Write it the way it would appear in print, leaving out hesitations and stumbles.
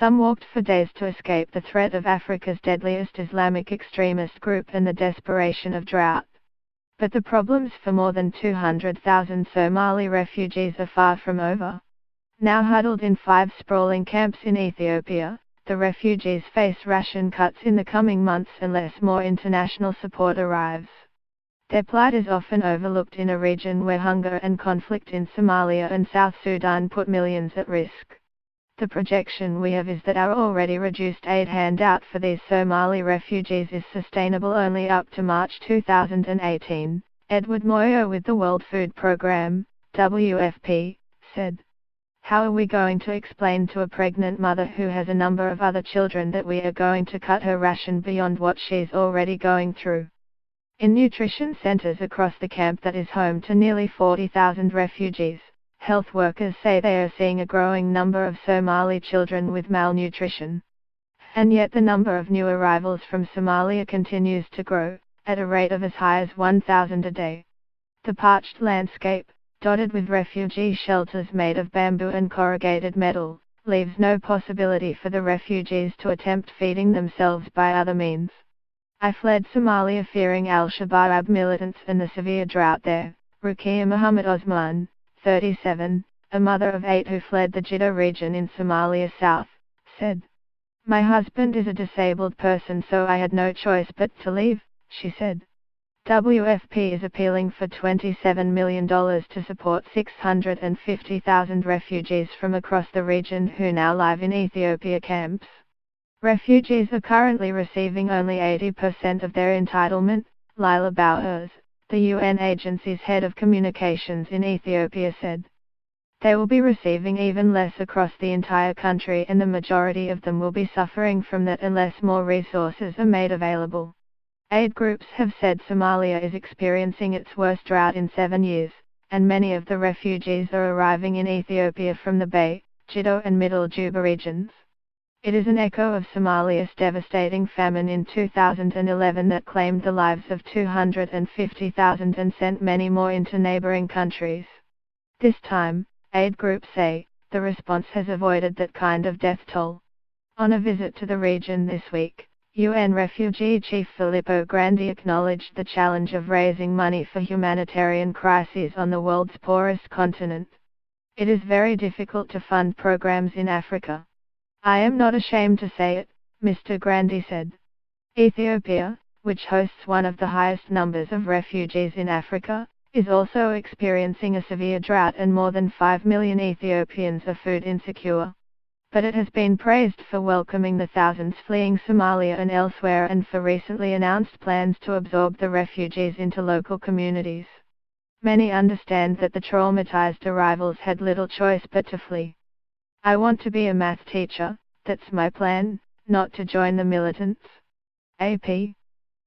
Some walked for days to escape the threat of Africa's deadliest Islamic extremist group and the desperation of drought. But the problems for more than 200,000 Somali refugees are far from over. Now huddled in 5 sprawling camps in Ethiopia, the refugees face ration cuts in the coming months unless more international support arrives. Their plight is often overlooked in a region where hunger and conflict in Somalia and South Sudan put millions at risk. The projection we have is that our already reduced aid handout for these Somali refugees is sustainable only up to March 2018, Edward Moyo with the World Food Programme, WFP, said. How are we going to explain to a pregnant mother who has a number of other children that we are going to cut her ration beyond what she's already going through? In nutrition centers across the camp that is home to nearly 40,000 refugees, health workers say they are seeing a growing number of Somali children with malnutrition. And yet the number of new arrivals from Somalia continues to grow, at a rate of as high as 1,000 a day. The parched landscape, dotted with refugee shelters made of bamboo and corrugated metal, leaves no possibility for the refugees to attempt feeding themselves by other means. I fled Somalia fearing al-Shabaab militants and the severe drought there, Rukia Muhammad Osman, 37, a mother of 8 who fled the Jidda region in Somalia South, said. My husband is a disabled person, so I had no choice but to leave, she said. WFP is appealing for $27 million to support 650,000 refugees from across the region who now live in Ethiopia camps. Refugees are currently receiving only 80% of their entitlement, Lila Bowers, the UN agency's head of communications in Ethiopia, said. They will be receiving even less across the entire country, and the majority of them will be suffering from that unless more resources are made available. Aid groups have said Somalia is experiencing its worst drought in 7 years, and many of the refugees are arriving in Ethiopia from the Bay, Jiddo and Middle Juba regions. It is an echo of Somalia's devastating famine in 2011 that claimed the lives of 250,000 and sent many more into neighboring countries. This time, aid groups say, the response has avoided that kind of death toll. On a visit to the region this week, UN Refugee Chief Filippo Grandi acknowledged the challenge of raising money for humanitarian crises on the world's poorest continent. It is very difficult to fund programs in Africa. I am not ashamed to say it, Mr. Grandi said. Ethiopia, which hosts one of the highest numbers of refugees in Africa, is also experiencing a severe drought and more than 5 million Ethiopians are food insecure. But it has been praised for welcoming the thousands fleeing Somalia and elsewhere and for recently announced plans to absorb the refugees into local communities. Many understand that the traumatized arrivals had little choice but to flee. I want to be a math teacher, that's my plan, not to join the militants. AP